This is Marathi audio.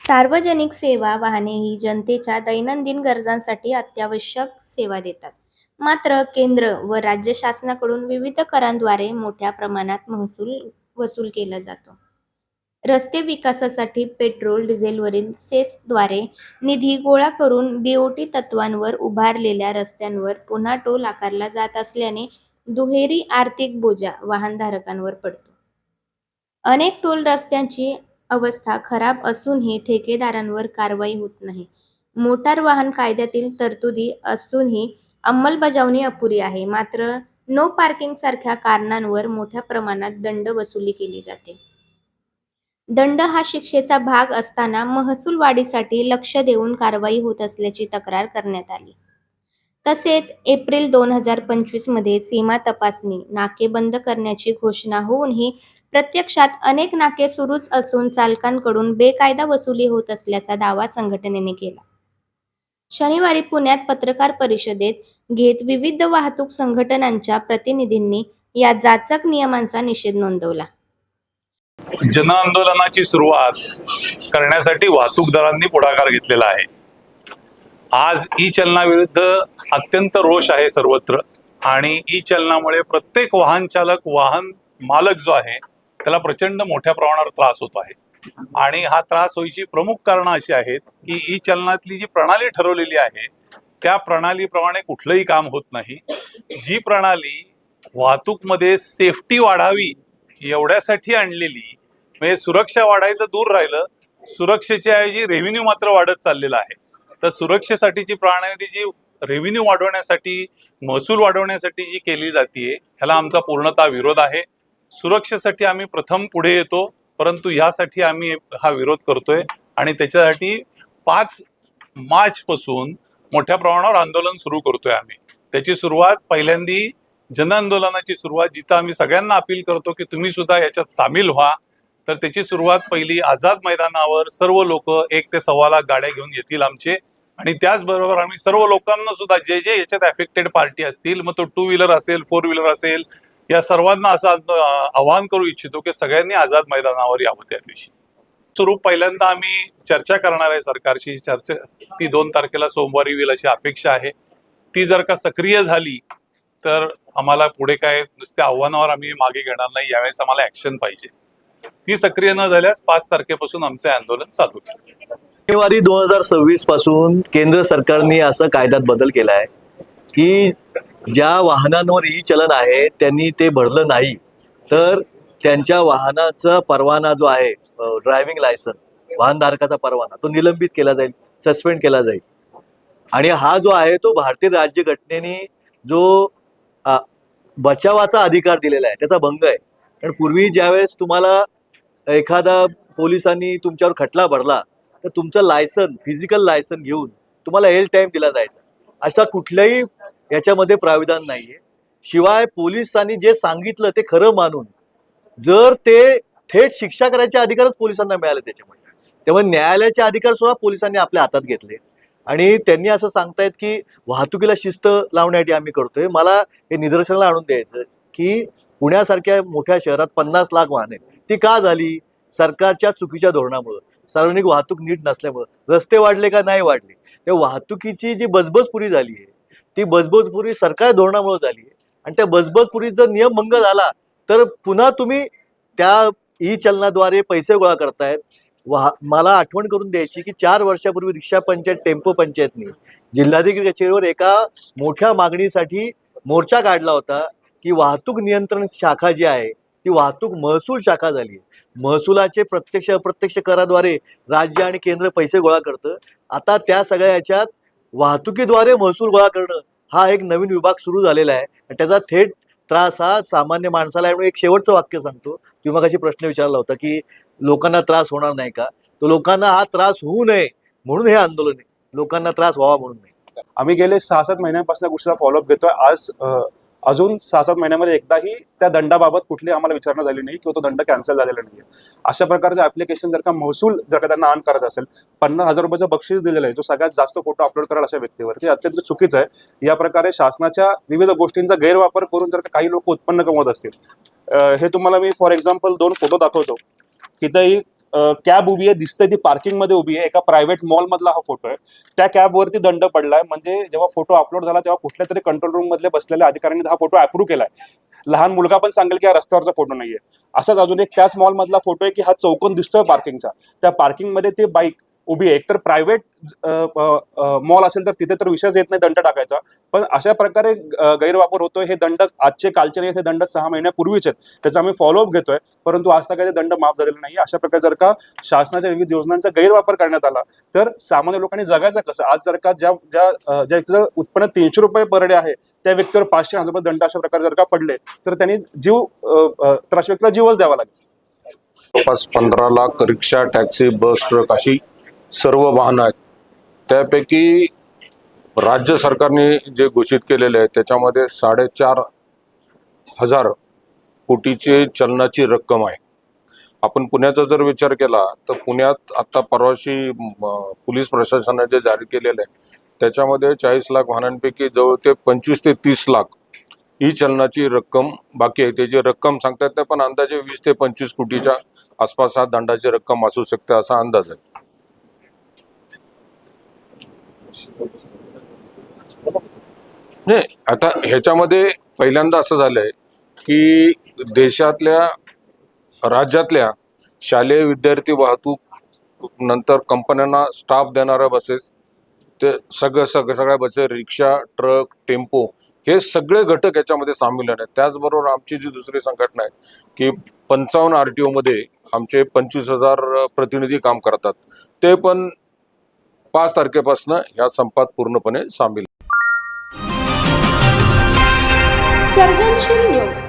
सार्वजनिक सेवा वाहने ही जनतेच्या दैनंदिन गरजांसाठी अत्यावश्यक सेवा देतात. मात्र केंद्र व राज्य शासनाकडून विविध करांद्वारे मोठ्या प्रमाणात महसूल वसूल केला जातो. रस्ते विकासासाठी पेट्रोल, डिझेलवरील सेसद्वारे निधी गोळा करून बीओटी तत्त्वांवर उभारलेल्या रस्त्यांवर पुन्हा टोल आकारला जात असल्याने दुहेरी आर्थिक बोजा वाहनधारकांवर पडतो. अनेक टोल रस्त्यांची अवस्था खराब असूनही ठेकेदारांवर कारवाई होत नाही. मोटार वाहन कायद्यातील तरतुदी असूनही अंमलबजावणी अपुरी आहे. मात्र नो पार्किंग सारख्या कारणांवर मोठ्या प्रमाणात दंड वसुली केली जाते. दंड हा शिक्षेचा भाग असताना महसूल वाढीसाठी लक्ष देऊन कारवाई होत असल्याची तक्रार करण्यात आली. तसेच एप्रिल 2025 मध्ये सीमा तपासणी नाके बंद करण्याची घोषणा होऊनही प्रत्यक्षात अनेक नाके सुरूच असून चालकांकडून बेकायदा वसुली होत असल्याचा दावा संघटनेने केला. शनिवारी पुण्यात पत्रकार परिषदेत घेत विविध वाहतूक संघटनांच्या प्रतिनिधींनी या जाचक नियमांचा निषेध नोंदवला. जन आंदोलनाची सुरुवात करण्यासाठी वाहतूकदारांनी पुढाकार घेतलेला आहे. आज ई चलनाविरुद्ध अत्यंत रोष आहे सर्वत्र आणि ई चलनामुळे प्रत्येक वाहन चालक, वाहन मालक जो आहे त्याला प्रचंड मोठ्या प्रमाणावर त्रास होतो आहे. आणि हा त्रास होईची प्रमुख कारणं अशी आहेत की ई चलनातली जी प्रणाली ठरवलेली आहे त्या प्रणालीप्रमाणे कुठलंही काम होत नाही. जी प्रणाली वाहतूकमध्ये सेफ्टी वाढावी एवढ्यासाठी आणलेली, म्हणजे सुरक्षा वाढायचं दूर राहिलं, सुरक्षेच्या ऐवजी रेव्हेन्यू मात्र वाढत चाललेला आहे. तर सुरक्षेसाठीची प्रणाली जी रेव्हेन्यू वाढवण्यासाठी, महसूल वाढवण्यासाठी जी केली जाते ह्याला आमचा पूर्णतः विरोध आहे. सुरक्षेसाठी आम्ही प्रथम पुढे येतो, परंतु यासाठी आम्ही हा विरोध करतोय आणि त्याच्यासाठी 5 मार्च पासून मोठ्या प्रमाणावर आंदोलन सुरू करतोय आम्ही. त्याची सुरुवात पहिल्यांदी जन आंदोलनाची सुरुवात, जिथं आम्ही सगळ्यांना अपील करतो की तुम्ही सुद्धा याच्यात सामील व्हा. तर त्याची सुरुवात पहिली आझाद मैदानावर सर्व लोक 1 ते 1.25 लाख गाड्या घेऊन येतील आमचे. आणि त्याचबरोबर आम्ही सर्व लोकांना सुद्धा जे जे याच्यात अफेक्टेड पार्टी असतील, मग तो 2 व्हीलर असेल, 4 व्हीलर असेल, या सर्वांना असं आवाहन करू इच्छितो की सगळ्यांनी आझाद मैदानावर यावं. त्या दिवशी स्वरूप पहिल्यांदा आम्ही चर्चा करणार आहे सरकारशी. चर्चा ती 2 तारखेला सोमवारी होईल अशी अपेक्षा आहे. ती जर का सक्रिय झाली तर आम्हाला पुढे काय नुसत्या आव्हानावर आम्ही मागे घेणार नाही. यावेळेस आम्हाला ऍक्शन पाहिजे. ती सक्रिय न झाल्यास 5 तारखेपासून आमचे आंदोलन चालू होईल. जानेवारी 2026 पासून केंद्र सरकारने असं कायद्यात बदल केला आहे की ज्या वाहनांवर ई चलन आहे त्यांनी ते भरलं नाही तर त्यांच्या वाहनाचा परवाना जो आहे, ड्रायव्हिंग लायसन, वाहनधारकाचा परवाना, तो निलंबित केला जाईल, सस्पेंड केला जाईल. आणि हा जो आहे तो भारतीय राज्यघटनेने जो बचावाचा अधिकार दिलेला आहे त्याचा भंग आहे. कारण पूर्वी ज्यावेळेस तुम्हाला एखादा पोलिसांनी तुमच्यावर खटला भरला तर तुमचं लायसन, फिजिकल लायसन घेऊन तुम्हाला एल टाइम दिला जायचा. अशा कुठल्याही याच्यामध्ये प्राविधान नाहीये. शिवाय पोलिसांनी जे सांगितलं ते खरं मानून जर ते थेट शिक्षा करायचे अधिकारच पोलिसांना मिळाले त्यामुळे न्यायालयाचे अधिकार सुद्धा पोलिसांनी आपल्या हातात घेतले. आणि त्यांनी असं सांगतायत की वाहतुकीला शिस्त लावण्यासाठी आम्ही करतोय. मला हे निदर्शनाला आणून द्यायचं की पुण्यासारख्या मोठ्या शहरात 50 लाख वाहने ती का झाली? सरकारच्या चुकीच्या धोरणामुळे, सार्वजनिक वाहतूक नीट नसल्यामुळे. रस्ते वाढले का? नाही वाढले. त्या वाहतुकीची जी बजबजपुरी झाली आहे ती बजबजपुरी सरकार धोरणामुळे झाली आहे. आणि त्या बजबजपुरीचा जर नियम भंग झाला तर पुन्हा तुम्ही त्या ई चलनाद्वारे पैसे गोळा करतायत. मला आठवण करून द्यायची की 4 वर्षापूर्वी रिक्षा पंचायत, टेम्पो पंचायतनी जिल्हाधिकारी कचेरीवर एका मोठ्या मागणीसाठी मोर्चा काढला होता की वाहतूक नियंत्रण शाखा जी आहे ती वाहतूक महसूल शाखा झाली. महसुलाचे प्रत्यक्ष अप्रत्यक्ष कराद्वारे राज्य आणि केंद्र पैसे गोळा करतं. आता त्या सगळ्या याच्यात वाहतुकीद्वारे महसूल गोळा करणं हा एक नवीन विभाग सुरू झालेला आहे. त्याचा थेट त्रास हा सामान्य माणसाला आहे. एक शेवटचं वाक्य सांगतो. तुम्ही मगाशी प्रश्न विचारला होता की लोकांना त्रास होणार नाही का? तो लोकांना हा त्रास होऊ नये म्हणून हे आंदोलन आहे, लोकांना त्रास व्हावा म्हणून नाही. आम्ही गेले 6-7 महिन्यांपासून गोष्टीचा फॉलोअप घेतोय. आज अजून 6-7 महिन्यामध्ये एकदाही त्या दंडाबाबत कुठली आम्हाला विचारणा झाली नाही किंवा तो दंड कॅन्सल झालेला नाही. अशा प्रकारचे ऍप्लिकेशन जर का महसूल जर का त्यांना ऑन करत असेल, 50,000 रुपयाचं बक्षीस दिलेलं आहे जो सगळ्यात जास्त फोटो अपलोड कराल अशा व्यक्तीवर, ते अत्यंत चुकीचं आहे. या प्रकारे शासनाच्या विविध गोष्टींचा गैरवापर करून जर का काही लोक उत्पन्न कमवत असतील, हे तुम्हाला मी फॉर एक्झाम्पल 2 फोटो दाखवतो. तिथंही कॅब उभी आहे दिसते, ती पार्किंग मध्ये उभी आहे, एका प्रायव्हेट मॉल मधला हा फोटो आहे. त्या कॅबवरती दंड पडलाय. म्हणजे जेव्हा फोटो अपलोड झाला तेव्हा कुठल्या तरी कंट्रोल रूम मधले बसलेल्या अधिकाऱ्यांनी हा फोटो अप्रूव्ह केलाय. लहान मुलगा पण सांगेल की हा रस्त्यावरचा फोटो नाहीये. असाच अजून एक त्याच मॉल मधला फोटो आहे की हा चौकोन दिसतोय पार्किंगचा, त्या पार्किंग मध्ये ती बाईक उभी आहे. एकतर प्रायव्हेट मॉल असेल तर तिथे तर विषयच येत नाही दंड टाकायचा, पण अशा प्रकारे गैरवापर होतोय. हे दंड आजचे कालचे नाही, हे दंड 6 महिन्यापूर्वीचे आहेत. त्याचा आम्ही फॉलोअप घेतोय, परंतु आज तक काही दंड माफ झालेला नाही. अशा प्रकारे जर का शासनाच्या विविध योजनांचा गैरवापर करण्यात आला तर सामान्य लोकांनी जगायचं कसं? आज जर का ज्या व्यक्तीचं उत्पन्न 300 रुपये पर डे आहे त्या व्यक्तीवर 500-1000 रुपये दंड अशा प्रकारे जर का पडले तर त्यांनी तर अशा व्यक्तीला जीवच द्यावा लागेल. 15 लाख रिक्षा, टॅक्सी, बस, ट्रक अशी सर्व वाहनं आहेत. त्यापैकी राज्य सरकारने जे घोषित केलेले आहे त्याच्यामध्ये 4,500 कोटीचे चलनाची रक्कम आहे. आपण पुण्याचा जर विचार केला तर पुण्यात आता परवाशी पोलीस प्रशासनाने जे जारी केलेलं आहे त्याच्यामध्ये 40 लाख वाहनांपैकी जवळ ते 25 ते 30 लाख ही चलनाची रक्कम बाकी आहे. त्याची रक्कम सांगतात नाही, पण अंदाजे 20 ते 25 कोटीच्या आसपास हा दंडाची रक्कम असू शकते असा अंदाज आहे. नाही, आता ह्याच्यामध्ये पहिल्यांदा असं झालंय की देशातल्या राज्यातल्या शालेय विद्यार्थी वाहतूक नंतर कंपन्यांना स्टाफ देणाऱ्या बसेस, ते सगळ्या बसेस, रिक्षा, ट्रक, टेम्पो हे सगळे घटक याच्यामध्ये सामील आहेत. त्याचबरोबर आमची जी दुसरी संघटना आहे की 55 RTO मध्ये आमचे 25,000 प्रतिनिधी काम करतात, ते पण 5 तारखेपासून या संपात पूर्णपणे सामील. सर्जनशील न्यूज